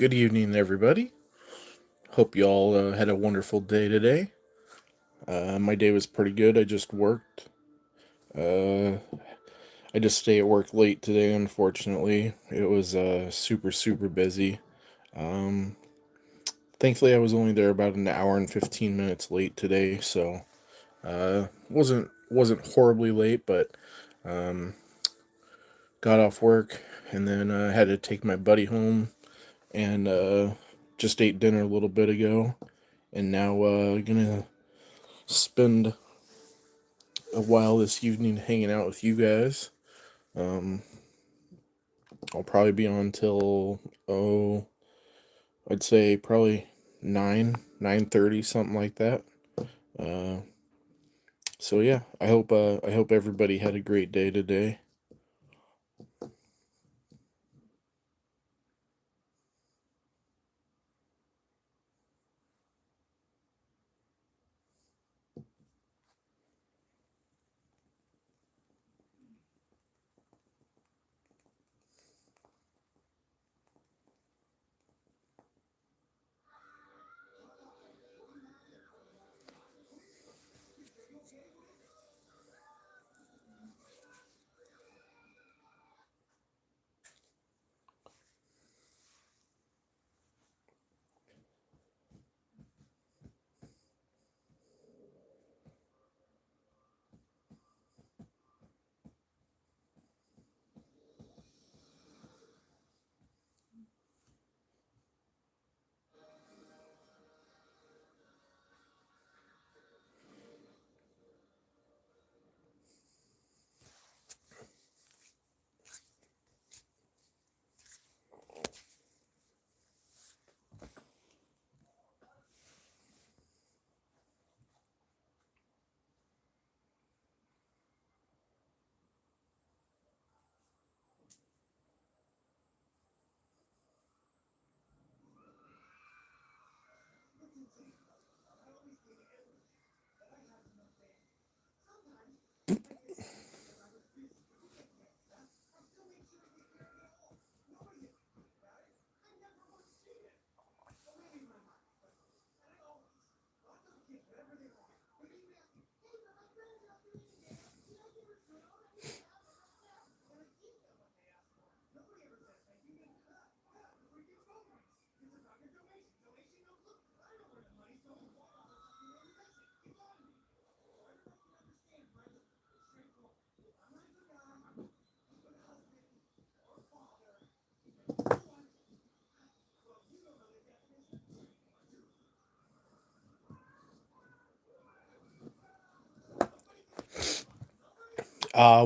Good evening, everybody. Hope you all had a wonderful day today. My day was pretty good. I just worked. Uh, I just stay at work late today, unfortunately. It was super busy. Um, Thankfully, I was only there about an hour and 15 minutes late today, so wasn't horribly late, but um, got off work and then had to take my buddy home and just ate dinner a little bit ago, and now gonna spend a while this evening hanging out with you guys. Um, I'll probably be on till I'd say probably 9:30, something like that. Uh, so yeah, I hope everybody had a great day today.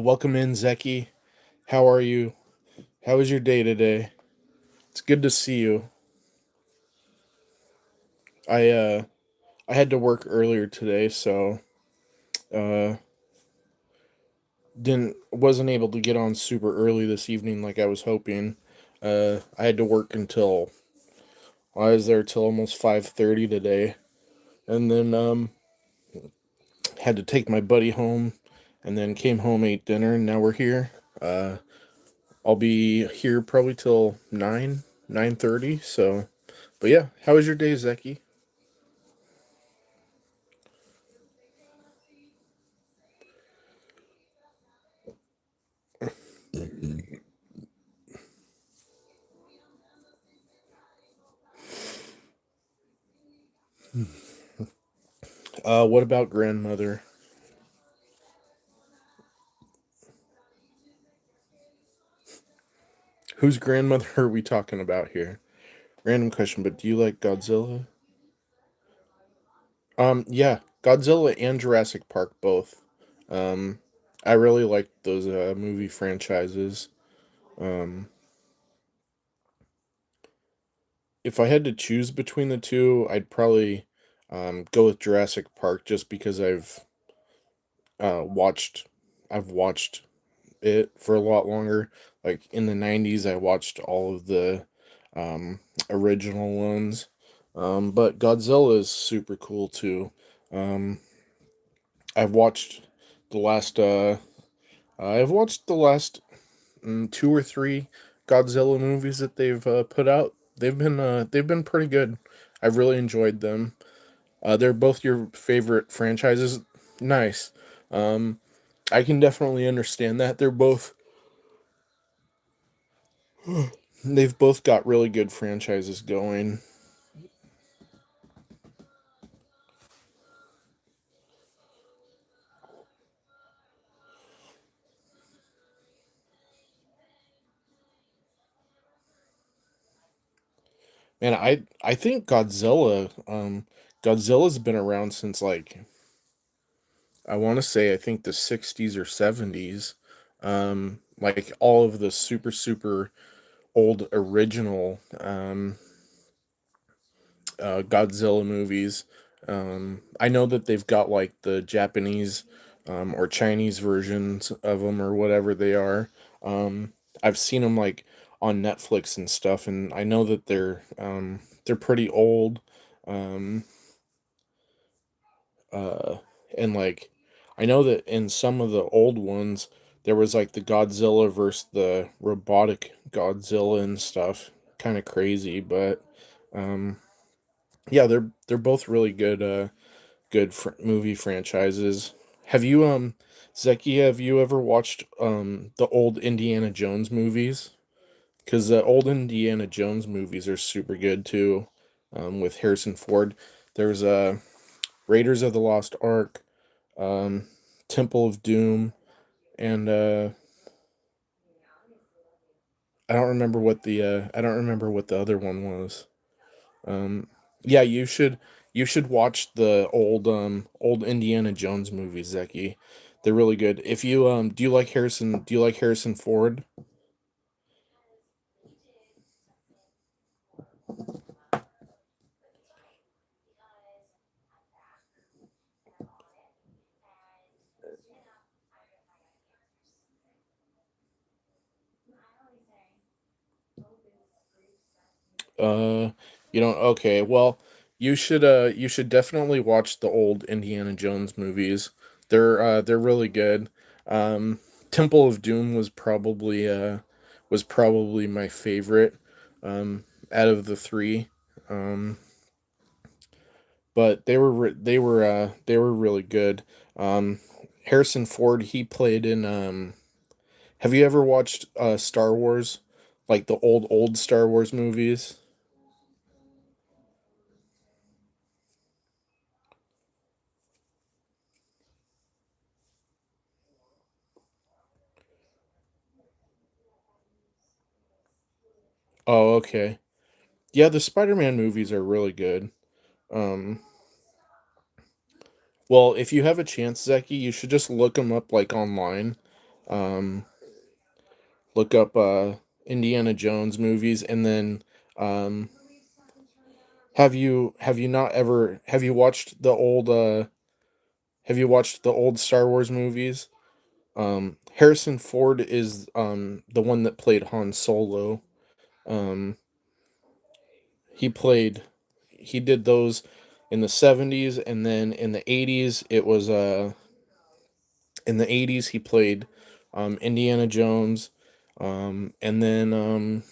Welcome in, Zeki. How are you? How was your day today? It's good to see you. I uh I had to work earlier today, so uh didn't wasn't able to get on super early this evening like I was hoping. I had to work until I was there till almost 5:30 today, and then had to take my buddy home, and then came home, ate dinner, and now we're here. Uh, I'll be here probably till 9:30. So, but yeah, how was your day, Zeki? What about grandmother? Whose grandmother are we talking about here? Random question, but do you like Godzilla? Yeah, Godzilla and Jurassic Park both. Um, I really like those movie franchises. Um, if I had to choose between the two, I'd probably go with Jurassic Park just because watched I've watched it for a lot longer. Like in the 90s I watched all of the um original ones. But Godzilla is super cool too. Um I've watched the last I've watched the last two or three Godzilla movies that they've put out. they've been pretty good. I've really enjoyed them. They're both your favorite franchises. Nice. Um, I can definitely understand that. They've both got really good franchises going. And I think Godzilla's been around since like I want to say I think the 60s or 70s. Like all of the super old original Godzilla movies. I know that they've got like the Japanese or Chinese versions of them or whatever they are. I've seen them like on Netflix and stuff, and I know that they're pretty old. Um, uh, and like I know that in some of the old ones there was like the Godzilla versus the robotic Godzilla and stuff. Kind of crazy, but um, yeah, they're both really good movie franchises. Have you Zeki, have you ever watched the old Indiana Jones movies? Because the old Indiana Jones movies are super good too. With Harrison Ford, there's Raiders of the Lost Ark, um, Temple of Doom, and I don't remember what the other one was. Um, yeah, you should watch the old Indiana Jones movies, Zeki. They're really good. If you do you like Harrison Ford? Uh, you don't. Okay, well, you should definitely watch the old Indiana Jones movies. They're really good. Um, Temple of Doom was probably my favorite out of the three. Um, but they were really good. Harrison Ford, he played in have you ever watched Star Wars? Like the old Star Wars movies? Oh, okay. Yeah, the Spider-Man movies are really good. Um well, if you have a chance, Zeki, you should just look them up like online. Um look up Indiana Jones movies and then um have you watched the old have you watched the old Star Wars movies? Harrison Ford is the one that played Han Solo. Um he played he did those in the 70s, and then in the 80s it was in the 80s he played Indiana Jones. And then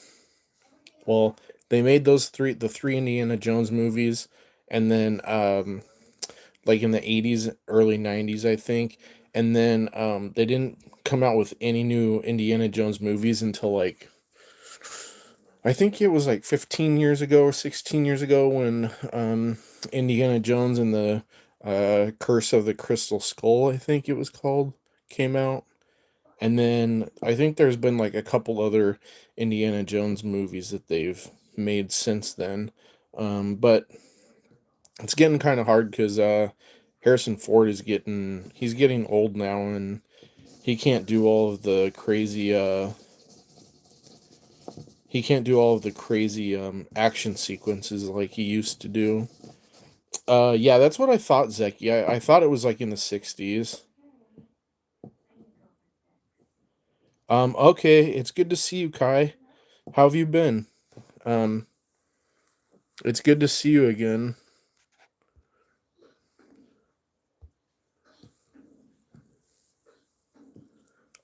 well, they made the three Indiana Jones movies, and then like in the 80s, early 90s, I think. And then they didn't come out with any new Indiana Jones movies until like I think it was like 15 years ago or 16 years ago when Indiana Jones and the Curse of the Crystal Skull, I think it was called, came out. And then I think there's been like a couple other Indiana Jones movies that they've made since then. But it's getting kind of hard because Harrison Ford he's getting old now, and he can't do all of the crazy he can't do all of the crazy action sequences like he used to do. Yeah, that's what I thought, Zeki. I thought it was like in the 60s. Okay, it's good to see you, Kai. How have you been? Um, it's good to see you again.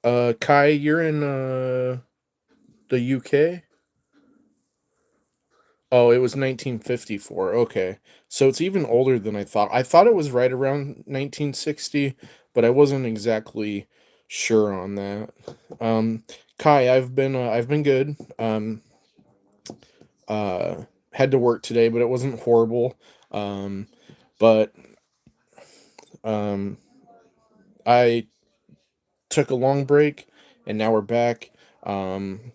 Kai, you're in the UK? Oh, it was 1954. Okay. So it's even older than I thought. I thought it was right around 1960, but I wasn't exactly sure on that. Um Kai, I've been good. Uh had to work today, but it wasn't horrible. Um but um I took a long break and now we're back. Um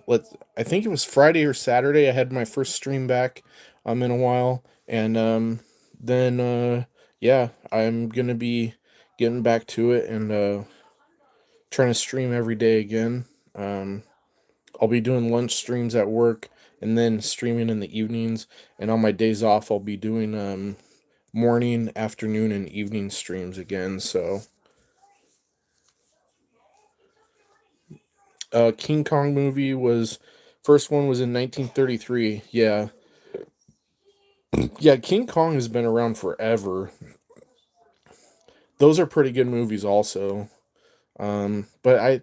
let I think it was Friday or Saturday I had my first stream back in a while, and then yeah, I'm going to be getting back to it and trying to stream every day again. Um I'll be doing lunch streams at work and then streaming in the evenings, and on my days off I'll be doing morning, afternoon and evening streams again. So King Kong movie was first one was in 1933. Yeah. Yeah, King Kong has been around forever. Those are pretty good movies also. But I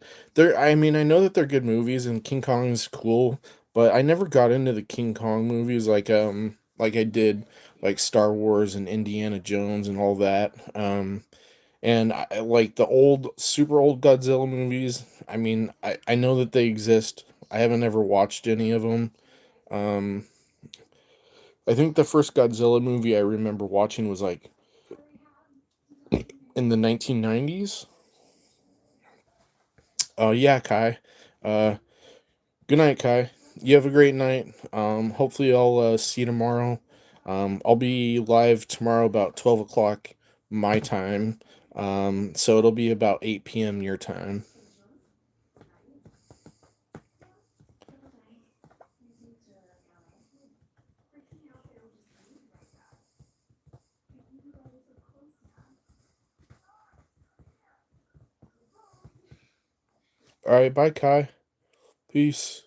mean I know that they're good movies and King Kong is cool, but I never got into the King Kong movies like I did like Star Wars and Indiana Jones and all that. And I like the old super old Godzilla movies. I mean, I know that they exist. I haven't ever watched any of them. Um I think the first Godzilla movie I remember watching was like in the 1990s. Yeah, Kai. Uh, Good night, Kai. You have a great night. Hopefully I'll see you tomorrow. I'll be live tomorrow about 12 o'clock my time. So it'll be about 8 p.m. your time. All right, bye, Kai. Peace.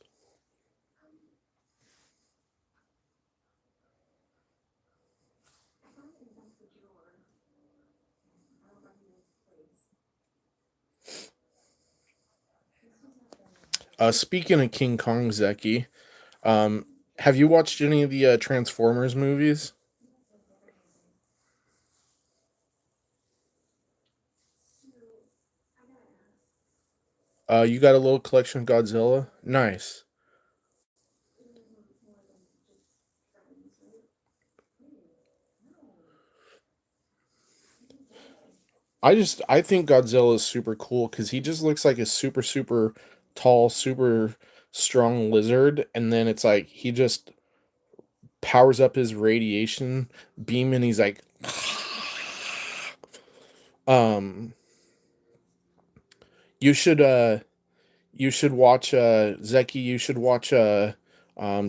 Speaking of King Kong, Zeki, um, have you watched any of the Transformers movies? You got a little collection of Godzilla? Nice. I think Godzilla is super cool because he just looks like a super tall, super strong lizard, and then it's like he just powers up his radiation beam, and he's like, um, you should watch Zeki. You should watch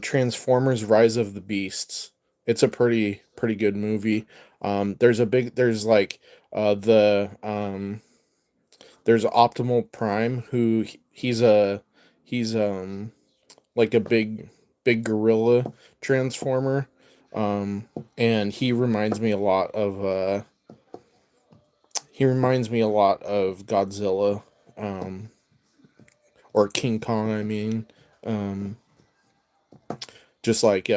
Transformers: Rise of the Beasts. It's a pretty good movie. There's like the there's Optimal Prime who he's like a big gorilla transformer. Um and he reminds me a lot of Godzilla, um or King Kong, I mean. Um just like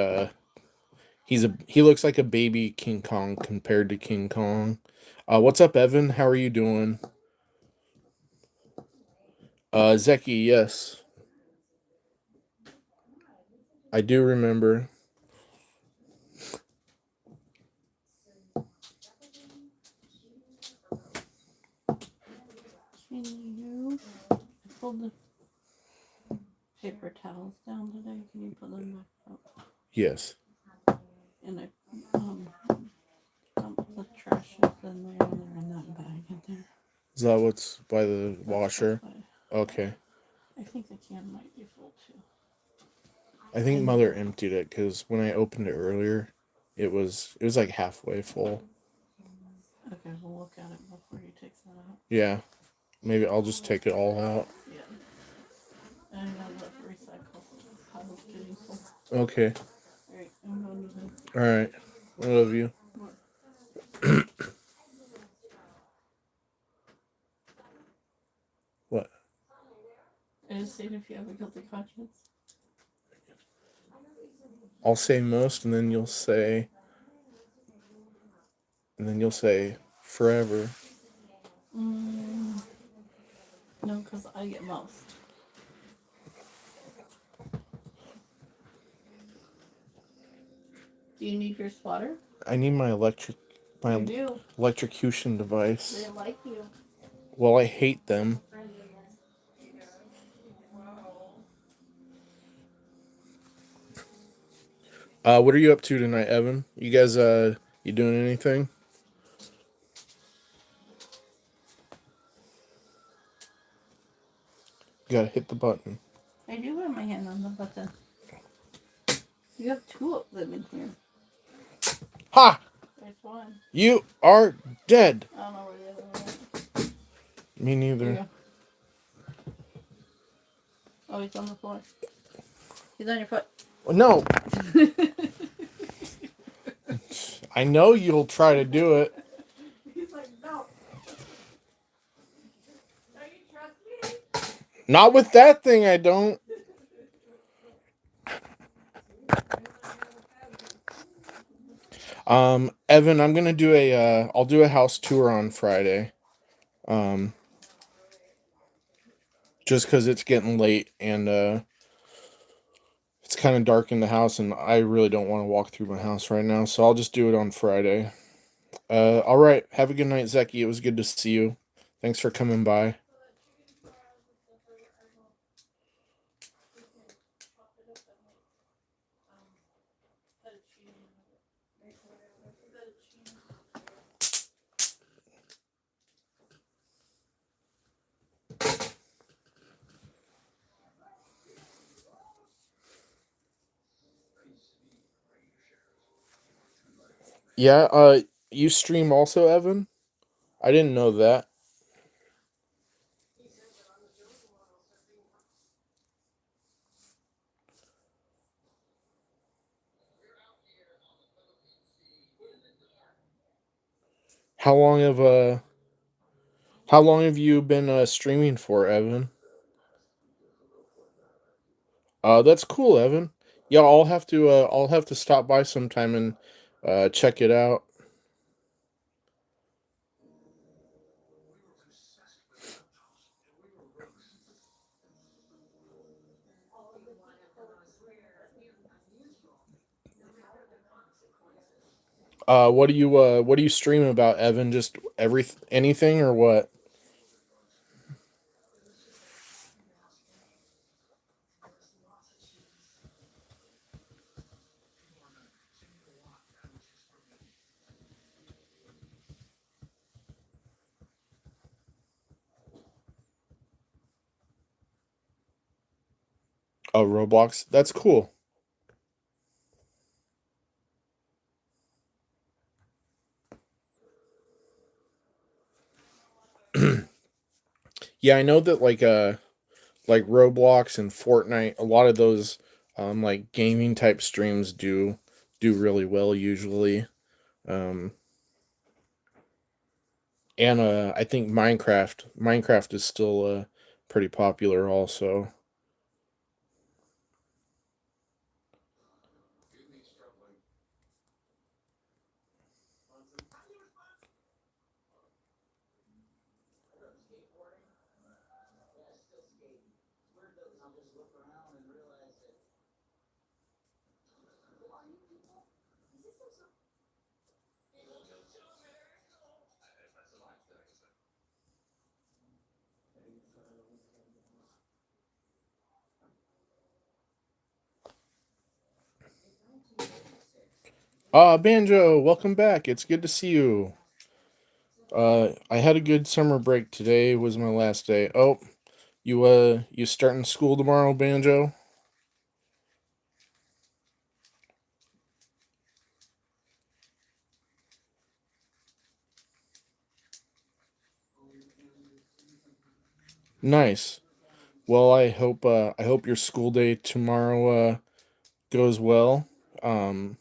he looks like a baby King Kong compared to King Kong. What's up, Evan? How are you doing? Zeki, yes. I do remember. Can you pull the paper towels down today? Can you put them back up? Yes. And I dumped the trash is in there and they're in that bag in there. Is that what's by the washer? Okay. I think the can might be full too. I think And Mother emptied it because when I opened it earlier, it was like halfway full. okay, we'll look at it before he takes that out. Yeah, maybe I'll just take it all out. Yeah. And I know that recycle pile's getting full. Okay. Alright, I'm going to the All right. I love you. what? What? I just seen if you have a guilty conscience. I'll say most, and then you'll say forever. No, because I get most. Do you need your swatter? I need my You do. electrocution device. They like you. Well, I hate them. What are you up to tonight, Evan? You guys, you doing anything? You gotta hit the button. I do have my hand on the button. You have two of them in here. Ha! There's one. You are dead. I don't know where the other one went. Me neither. Here you go. Oh, he's on the floor. He's on your foot. No. I know you'll try to do it. He's like, no. Don't you trust me? Not with that thing, I don't. Evan, I'm gonna do I'll do a house tour on Friday. Just because it's getting late and it's kind of dark in the house, and I really don't want to walk through my house right now, so I'll just do it on Friday. All right. Have a good night, Zeki. It was good to see you. Thanks for coming by. Yeah, you stream also, Evan? I didn't know that. How long have you been streaming for, Evan? That's cool, Evan. Yeah, I'll have to stop by sometime and check it out. What do you stream about, Evan? Just anything or what? Oh, Roblox. That's cool. Yeah, I know that like Roblox and Fortnite, a lot of those like gaming type streams do really well usually. Um and I think Minecraft is still pretty popular also. Banjo, welcome back. It's good to see you. I had a good summer break. Today was my last day. Oh, you starting school tomorrow, Banjo? Nice. Well, I hope your school day tomorrow goes well. Um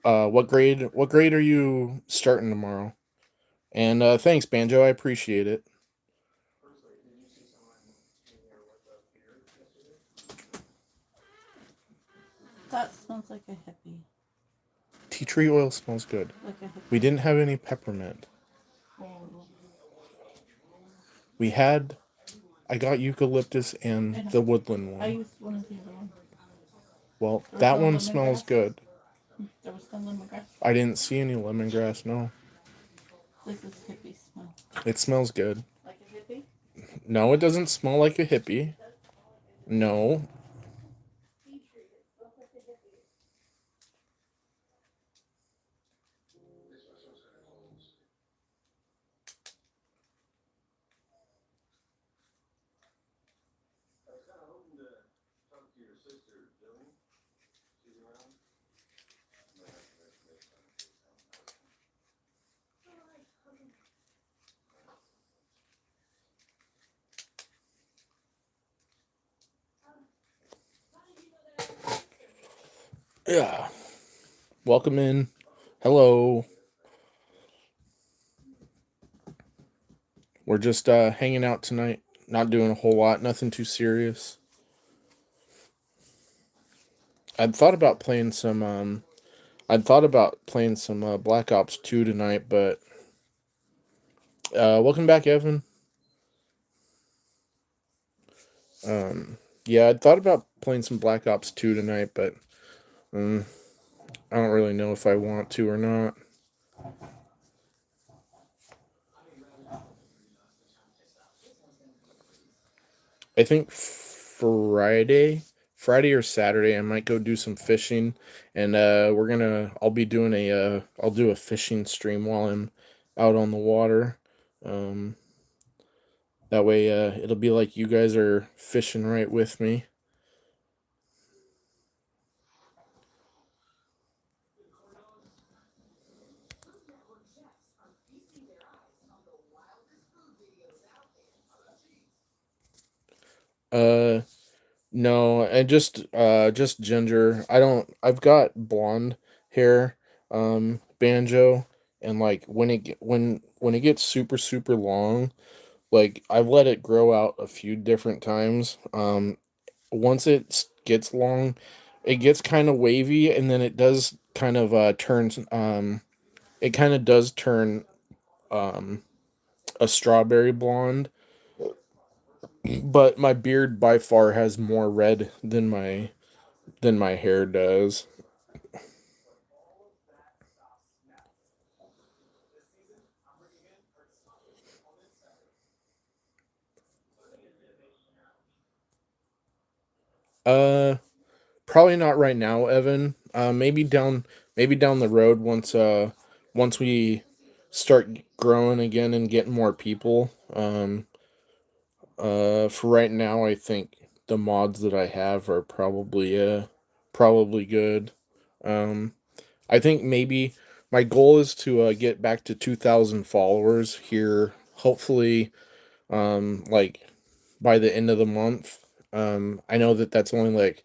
what grade are you starting tomorrow? And thanks, Banjo. I appreciate it. That smells smells like a hippie. Tea tree oil smells good. Like a hippie. We didn't have any peppermint. Oh. I got eucalyptus and the woodland I one. used one of the other ones. Well, There was that no one smells lemongrass? good. There was no lemongrass. I didn't see any lemongrass, no. Like this hippie smell. It smells good. Like a hippie? No, it doesn't smell like a hippie. No. Yeah. Welcome in. Hello. We're just hanging out tonight. Not doing a whole lot. Nothing too serious. I'd thought about playing some Black Ops 2 tonight, but welcome back, Evan. Yeah, I'd thought about playing some Black Ops 2 tonight, but I don't really know if I want to or not. I think Friday or Saturday I might go do some fishing, and I'll do a fishing stream while I'm out on the water. That way it'll be like you guys are fishing right with me. No, and just ginger. I've got blonde hair, banjo, and like when it gets super super long, like I've let it grow out a few different times. Once it gets long, it gets kind of wavy, and then it does kind of turns it kind of does turn um a strawberry blonde, but my beard by far has more red than my hair does. Uh, Probably not right now, Evan. Maybe down the road once we start growing again and getting more people. For right now, I think the mods that I have are probably good. Um, I think maybe my goal is to get back to 2,000 followers here. Hopefully, like by the end of the month. I know that that's only like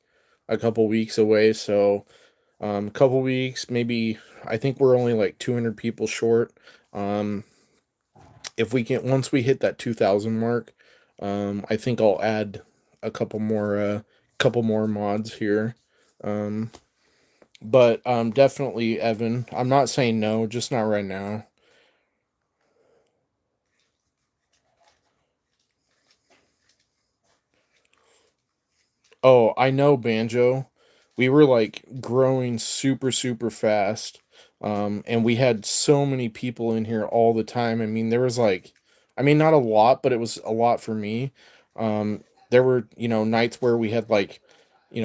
a couple weeks away, so couple weeks, maybe. I think we're only like 200 people short. Um, if we can, once we hit that 2,000 mark, I think I'll add a couple more mods here. Um, but definitely, Evan. I'm not saying no, just not right now. Oh, I know, Banjo. We were like growing super super fast. And we had so many people in here all the time. I mean, there was like, I mean, not a lot, but it was a lot for me. There were, nights where we had like,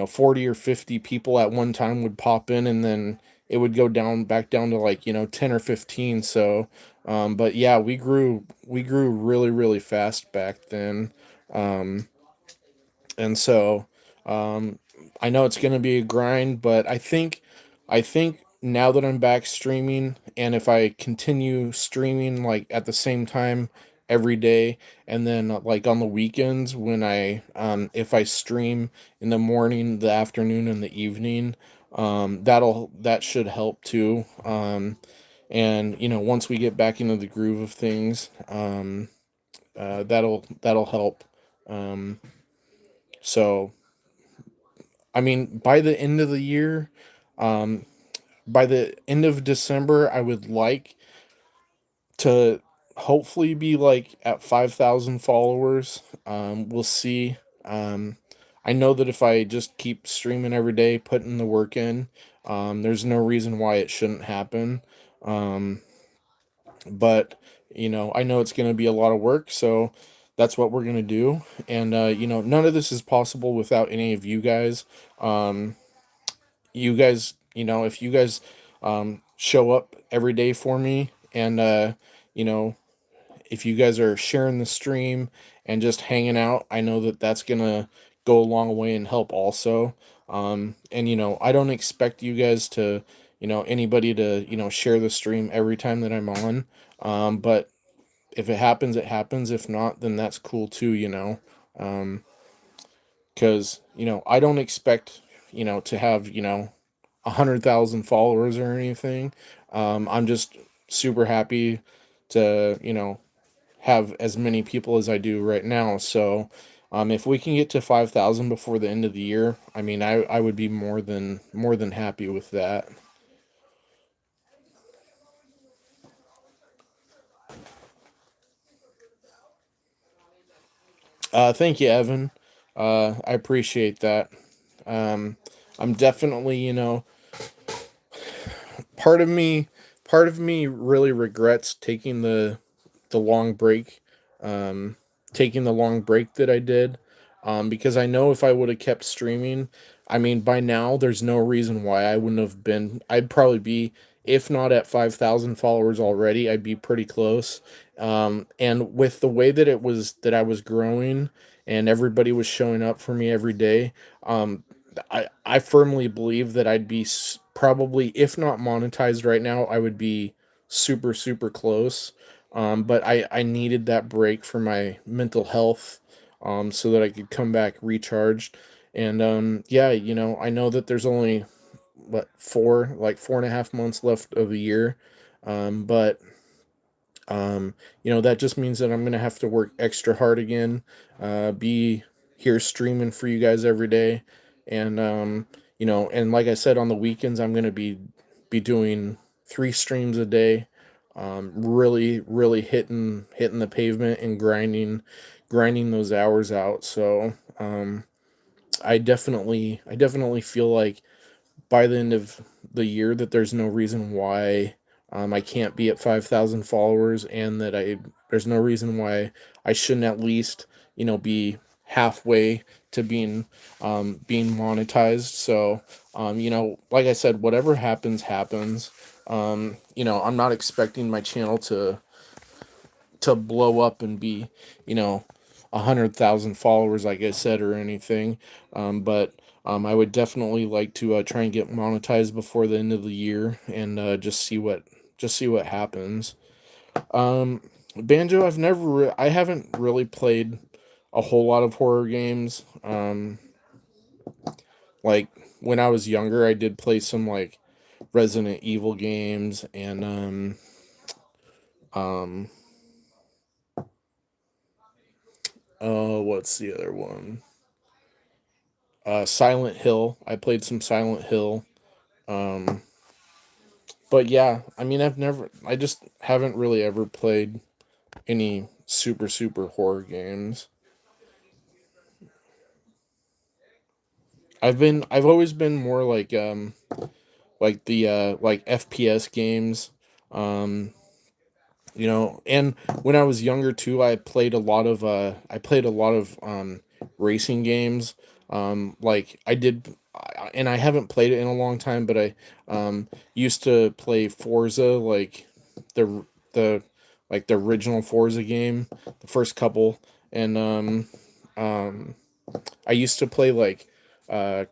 40 or 50 people at one time would pop in, and then it would go down back down to like, 10 or 15. So, but yeah, we grew really really fast back then. Um, and so um, I know it's going to be a grind, but I think now that I'm back streaming, and if I continue streaming like at the same time every day, and then like on the weekends when if I stream in the morning, the afternoon, and the evening, that should help too. And once we get back into the groove of things, that'll help. Um, so I mean, by the end of the year, By the end of December, I would like to hopefully be like at 5,000 followers. We'll see. I know that if I just keep streaming every day, putting the work in, there's no reason why it shouldn't happen. Um, but I know it's going to be a lot of work, so that's what we're going to do. And none of this is possible without any of you guys. Um, you guys, if you guys show up every day for me, and you know if you guys are sharing the stream and just hanging out, I know that that's gonna go a long way and help also. And I don't expect you guys to, anybody to, share the stream every time that I'm on. But if it happens, it happens. If not, then that's cool too. Um, because I don't expect to have 100,000 followers or anything. I'm just super happy to have as many people as I do right now. So, if we can get to 5,000 before the end of the year, I mean, I would be more than happy with that. Thank you, Evan. I appreciate that. Um, I'm definitely, part of me, part of me really regrets the long break, um, taking the long break that I did, because I know if I would have kept streaming, I mean, by now there's no reason why I wouldn't have been. I'd probably be, if not at 5,000 followers already, I'd be pretty close. And with the way that it was that I was growing and everybody was showing up for me every day, um, I firmly believe that I'd be probably, if not monetized right now, I would be super super close. But I needed that break for my mental health, so that I could come back recharged. And yeah, I know that there's only what 4.5 months left of the year, but that just means that I'm gonna have to work extra hard again, be here streaming for you guys every day, and and like I said, on the weekends I'm gonna be doing 3 streams a day, really really hitting the pavement and grinding those hours out. So I definitely feel like by the end of the year that there's no reason why I can't be at 5,000 followers, and that there's no reason why I shouldn't at least be halfway to being monetized. So like I said, whatever happens happens. I'm not expecting my channel to blow up and be, 100,000 followers, like I said, or anything. But I would definitely like to try and get monetized before the end of the year, and just see what happens. Banjo, I haven't really played a whole lot of horror games. Like when I was younger, I did play some like Resident Evil games, and um, what's the other one? Silent Hill. I played some Silent Hill. Um, but yeah, I mean, I just haven't really ever played any super super horror games. I've always been more like the like FPS games. Um, and when I was younger too, I played a lot of racing games. Like and I haven't played it in a long time, but I used to play Forza, like the the the original Forza game, the first couple. And um I used to play like uh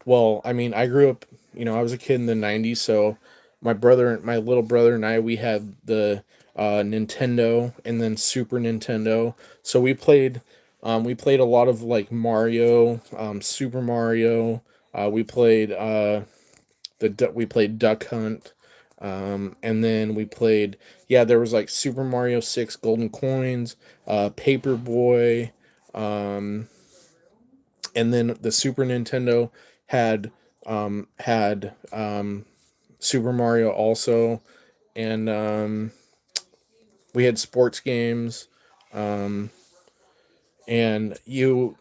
well, I mean, I grew up, I was a kid in the 90s, so my little brother and I, we had the Nintendo and then Super Nintendo. So we played a lot of like Mario, Super Mario. We played Duck Hunt. And then we played, yeah, there was like Super Mario 6 Golden Coins, Paperboy, um, and then the Super Nintendo had had Super Mario also, and we had sports games, um, and you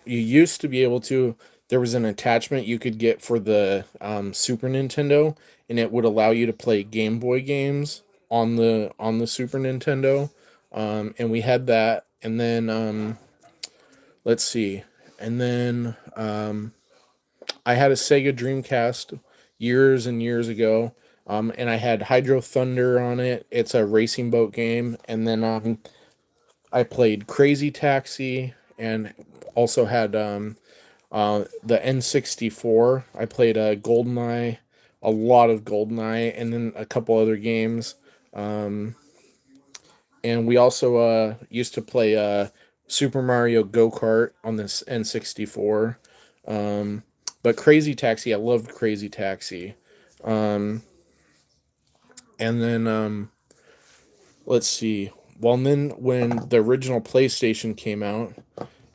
used to be able to. There was an attachment you could get for the Super Nintendo, and it would allow you to play Game Boy games on the Super Nintendo, and we had that. And then let's see, and then I had a Sega Dreamcast years and years ago, and I had Hydro Thunder on it. It's a racing boat game, and then I played Crazy Taxi, and also had the N64. I played GoldenEye, a lot of GoldenEye, and then a couple other games. Um, and we also used to play Super Mario Go Kart on this N64. Um, but Crazy Taxi, I loved Crazy Taxi. Um, and then let's see. Well, and then when the original PlayStation came out,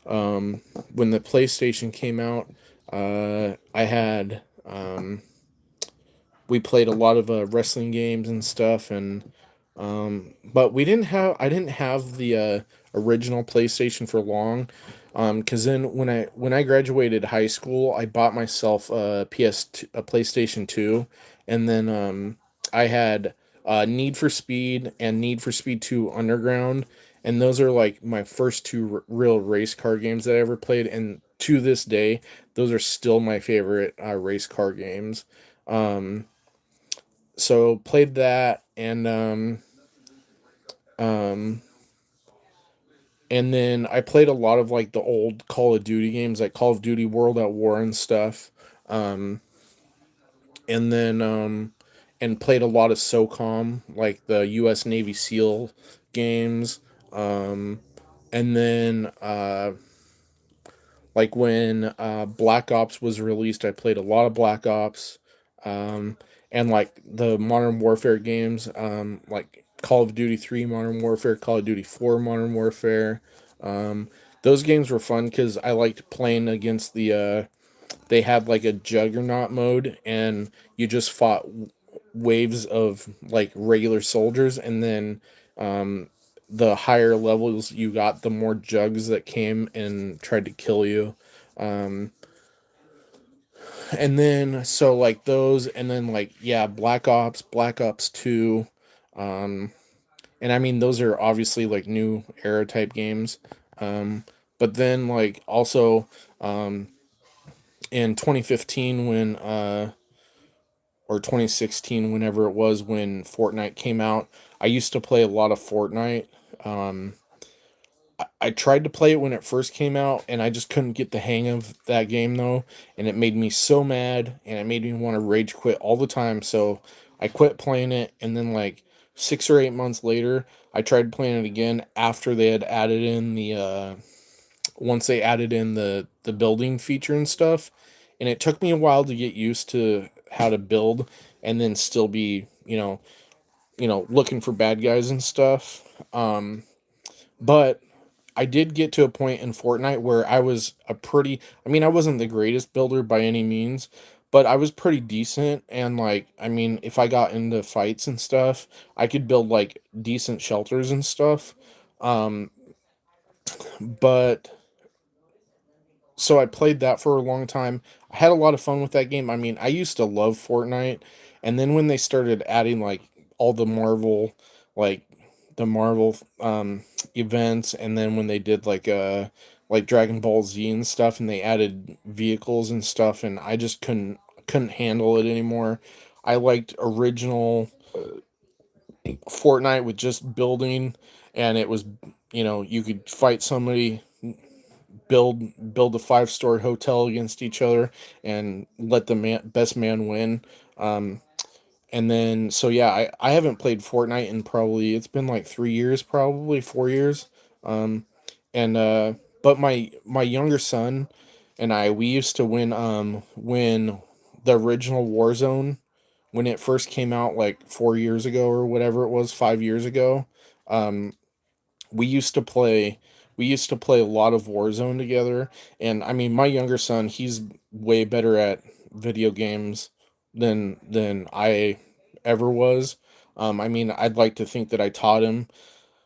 um, when the PlayStation came out, I had we played a lot of wrestling games and stuff, and but we didn't have I didn't have the original PlayStation for long, because then when I graduated high school, I bought myself a PlayStation 2, and then I had Need for Speed and Need for Speed 2 Underground, and those are like my first two real race car games that I ever played, and to this day, those are still my favorite race car games. Um, so played that, um and then I played a lot of like the old Call of Duty games, like Call of Duty World at War and stuff. um and then and played a lot of SOCOM, like the US Navy SEAL games. And then like when Black Ops was released, I played a lot of Black Ops. Um, and like the Modern Warfare games, like Call of Duty 3 Modern Warfare, Call of Duty 4 Modern Warfare. Um, those games were fun because I liked playing against they had like a Juggernaut mode, and you just fought waves of like regular soldiers, and then um, the higher levels you got, the more jugs that came and tried to kill you. Um, and then so like those, and then like yeah, Black Ops 2. Um, and I mean those are obviously like new era type games. But then like also um, in 2015 when or 2016, whenever it was, when Fortnite came out, I used to play a lot of Fortnite. Um, I tried to play it when it first came out, and I just couldn't get the hang of that game though, and it made me so mad, and it made me want to rage quit all the time. So I quit playing it, and then like 6 or 8 months later, I tried playing it again after they had added in the once they added in the building feature and stuff, and it took me a while to get used to how to build and then still be looking for bad guys and stuff. But I did get to a point in Fortnite where I was I mean, I wasn't the greatest builder by any means, but I was pretty decent. And like, I mean, if I got into fights and stuff, I could build like decent shelters and stuff. Um, but so I played that for a long time. I had a lot of fun with that game. I mean, I used to love Fortnite, and then when they started adding like all like the Marvel events, and then when they did like Dragon Ball Z and stuff, and they added vehicles and stuff, and I just couldn't handle it anymore. I liked original Fortnite with just building, and it was, you could fight somebody, build a 5-story hotel against each other, and let the best man win. Um, and then so yeah, I haven't played Fortnite in probably, it's been like 3 years, probably 4 years. Um, and but my younger son and we used to when the original Warzone, when it first came out like 4 years ago or whatever it was, 5 years ago. Um, we used to play we used to play a lot of Warzone together, and I mean my younger son, he's way better at video games than I ever was. I mean, I'd like to think that I taught him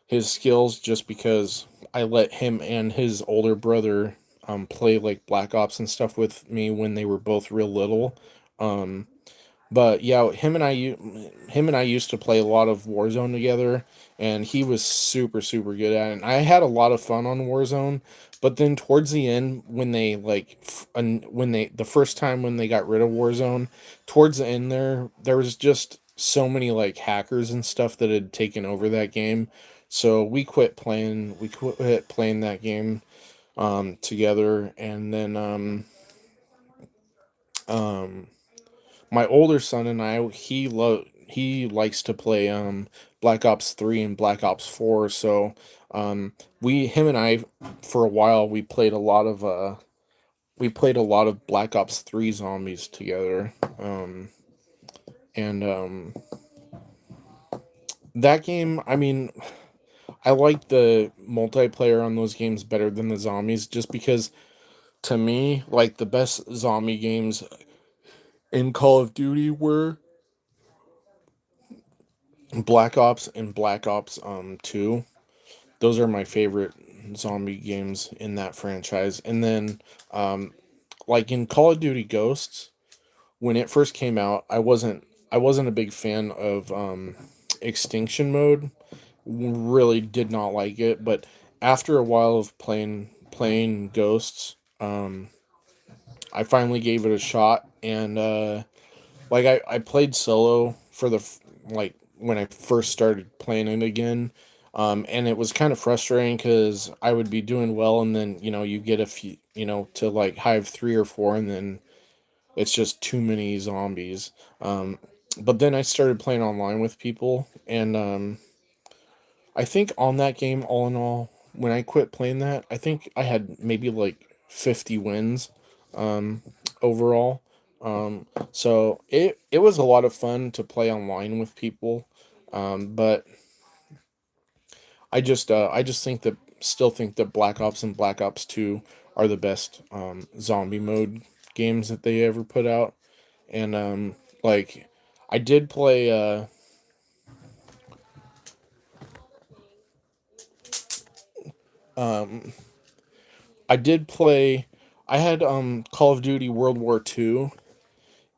his skills just because I let him and his older brother play like Black Ops and stuff with me when they were both real little. Um, but yeah, him and I used to play a lot of Warzone together, and he was super good at it. And I had a lot of fun on Warzone, but then towards the end, when they when they the first time when they got rid of Warzone, towards the end there was just so many like hackers and stuff that had taken over that game, so we quit playing. We quit playing that game together, and then um my older son and I, he likes to play Black Ops 3 and Black Ops 4. So we him and I, for a while, we played a lot of Black Ops 3 zombies together. And that game, I mean, I like the multiplayer on those games better than the zombies, just because to me, like, the best zombie games in Call of Duty were Black Ops and Black Ops 2. Those are my favorite zombie games in that franchise. And then like in Call of Duty Ghosts, when it first came out, I wasn't a big fan of Extinction Mode. Really did not like it, but after a while of playing Ghosts, I finally gave it a shot, and like I played solo for like when I first started playing it again. And it was kind of frustrating because I would be doing well, and then you get a few, to like hive 3 or 4, and then it's just too many zombies. But then I started playing online with people, and I think on that game, all in all, when I quit playing that, I think I had maybe like 50 wins um, overall. So it was a lot of fun to play online with people, but I just think that still think that Black Ops and Black Ops 2 are the best zombie mode games that they ever put out. And like I did play um I did play I had Call of Duty World War II,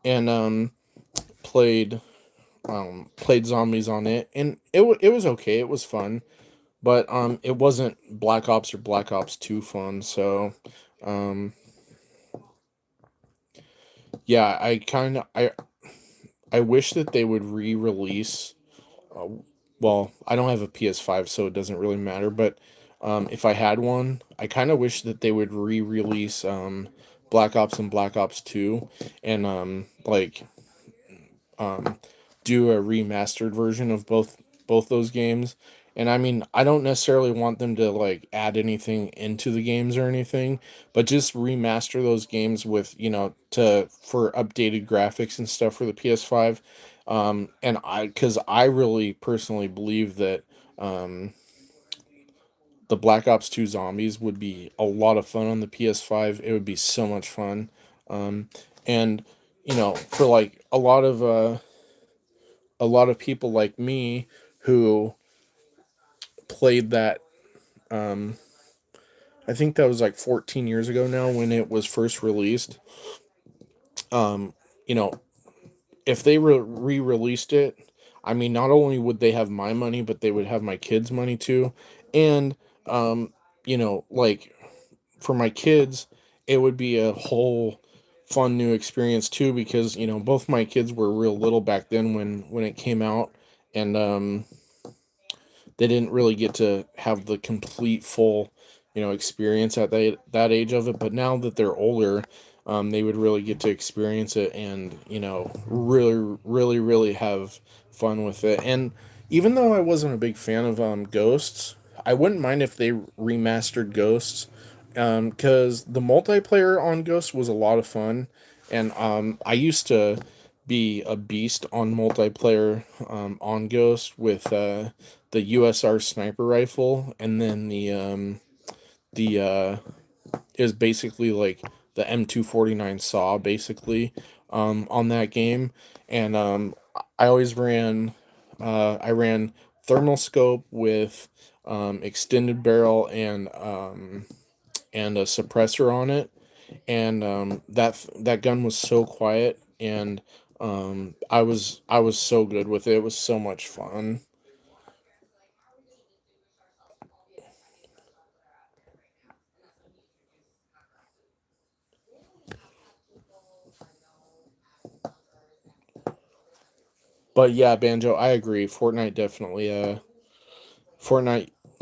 and played played zombies on it, and it was okay. It was fun, but it wasn't Black Ops or Black Ops 2 fun. So um yeah, I wish that they would re-release. Uh, well, I don't have a PS5, so it doesn't really matter. But if I had one, I kind of wish that they would re-release Black Ops and Black Ops 2, and um, do a remastered version of both those games. And I mean, I don't necessarily want them to like add anything into the games or anything, but just remaster those games with, to for updated graphics and stuff for the PS5. And cuz I really personally believe that the Black Ops 2 zombies would be a lot of fun on the PS5. It would be so much fun. Um and for like a lot of people like me who played that, um I think that was like 14 years ago now when it was first released. um you know if they re-released it, I mean, not only would they have my money, but they would have my kids money too. And um like, for my kids, it would be a whole fun new experience too, because both my kids were real little back then when it came out. And they didn't really get to have the complete full experience at that age of it. But now that they're older, they would really get to experience it, and really have fun with it. And even though I wasn't a big fan of Ghosts, I wouldn't mind if they remastered Ghosts, because the multiplayer on Ghosts was a lot of fun. And I used to be a beast on multiplayer on Ghost with the USR sniper rifle, and then the is basically like the M249 saw basically. on that game, and I always ran I ran thermal scope with extended barrel and a suppressor on it, and that gun was so quiet, and I was so good with it. It was so much fun. But yeah, Banjo, I agree. Fortnite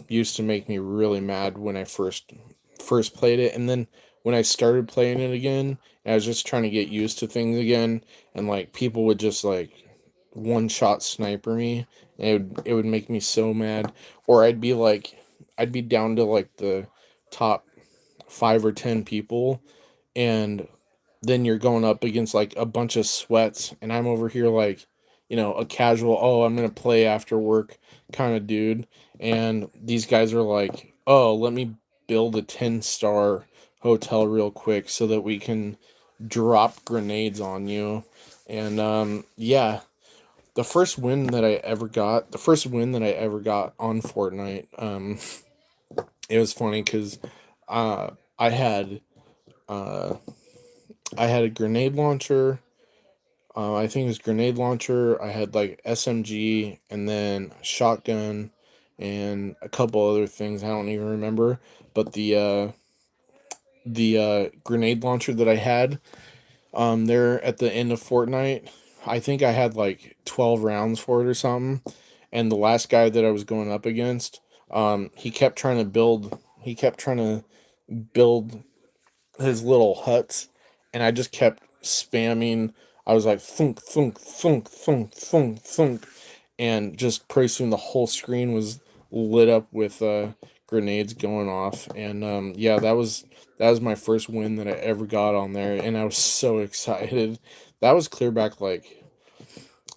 used to make me really mad when I first played it, and then when I started playing it again, I was just trying to get used to things again, and like people would just like one shot sniper me, and it would make me so mad. Or I'd be down to like the top 5 or 10 people, and then you're going up against like a bunch of sweats, and I'm over here like, a casual, oh, I'm gonna play after work kind of dude, and these guys are like, oh, let me build a 10-star hotel real quick so that we can drop grenades on you. And yeah, the first win that I ever got on Fortnite, it was funny because uh i had uh I had a grenade launcher. I think it was grenade launcher. I had like SMG and then shotgun and a couple other things I don't even remember. But the grenade launcher that I had there at the end of Fortnite, I think I had like 12 rounds for it or something. And the last guy that I was going up against, he kept trying to build his little huts, and I just kept spamming. I was like thunk thunk thunk thunk thunk thunk, and just pretty soon the whole screen was lit up with grenades going off. And yeah, that was my first win that I ever got on there, and I was so excited. That was clear back like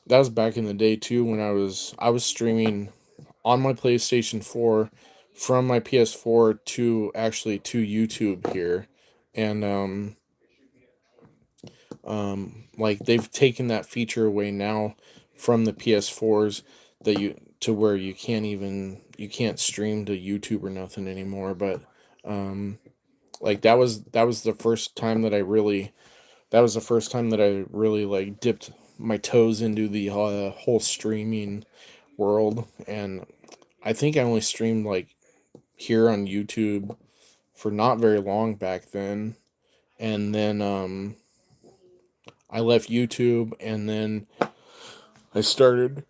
that was back in the day too when I was streaming on my PlayStation 4 from my PS4 to actually to YouTube here. And like they've taken that feature away now from the PS4s, that you to where you can't stream to YouTube or nothing anymore. But like that was the first time that I really like dipped my toes into the whole streaming world. And I think I only streamed like here on YouTube for not very long back then. And then I left YouTube, and then I started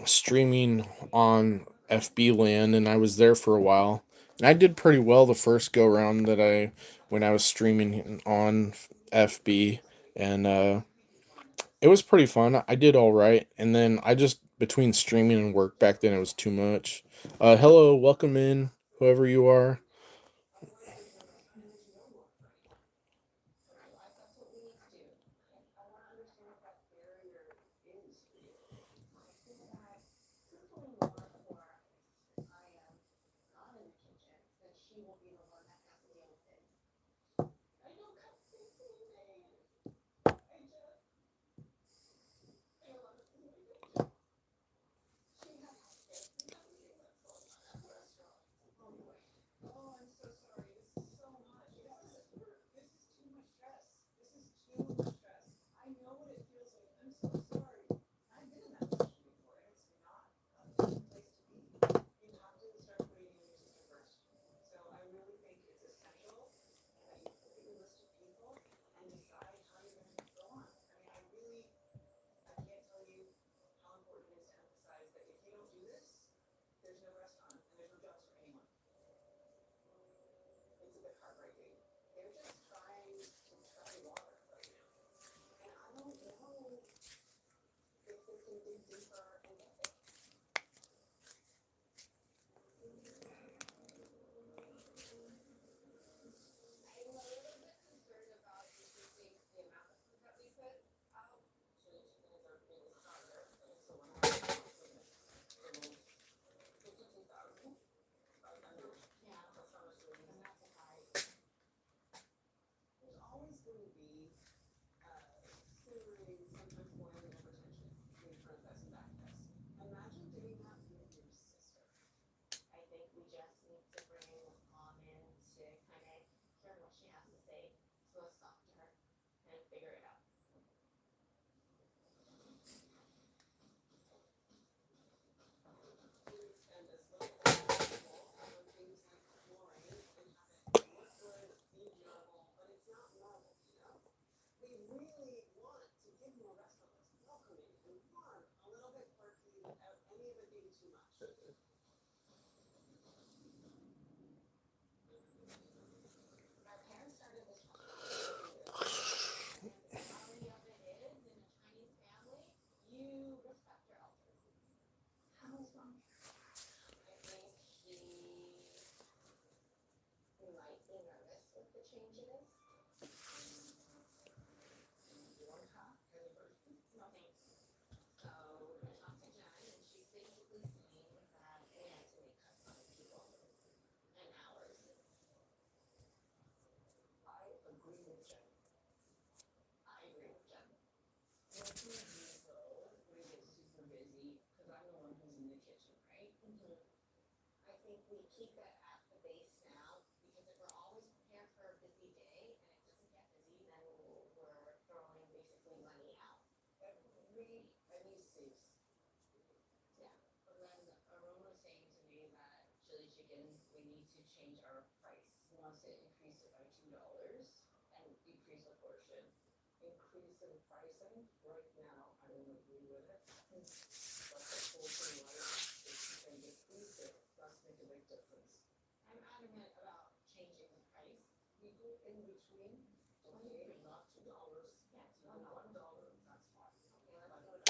streaming on FB Land, and I was there for a while. And I did pretty well the first go round that I when I was streaming on FB, and it was pretty fun. I did all right, and then I just between streaming and work back then it was too much. Hello, welcome in, whoever you are.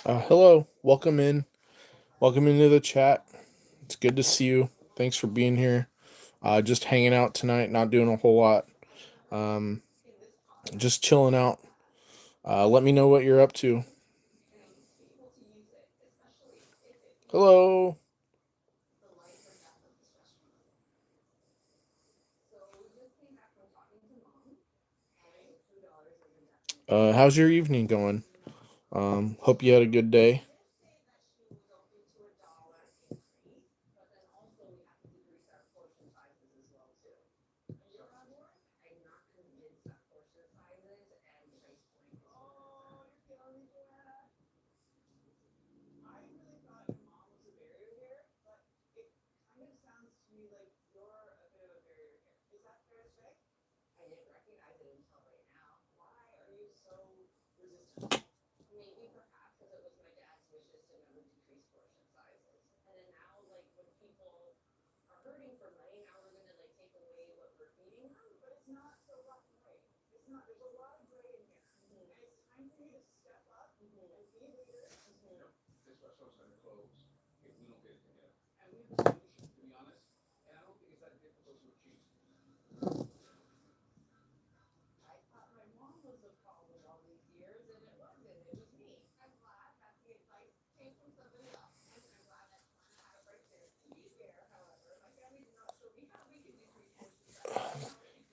Hello, welcome in. Welcome into the chat. It's good to see you. Thanks for being here. Just hanging out tonight, not doing a whole lot. Just chilling out. Let me know what you're up to. Hello. How's your evening going? Hope you had a good day.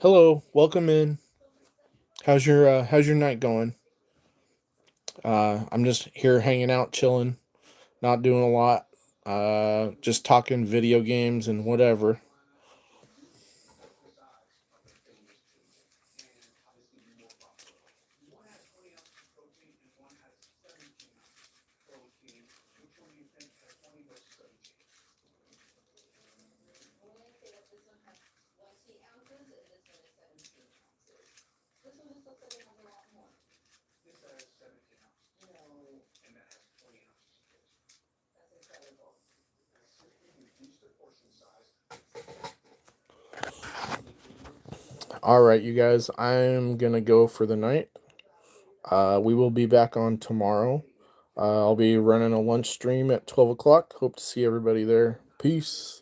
Hello, welcome in. How's your night going? I'm just here hanging out, chilling, not doing a lot. Just talking video games and whatever. All right, you guys, I'm gonna go for the night. We will be back on tomorrow. I'll be running a lunch stream at 12 o'clock. Hope to see everybody there. Peace.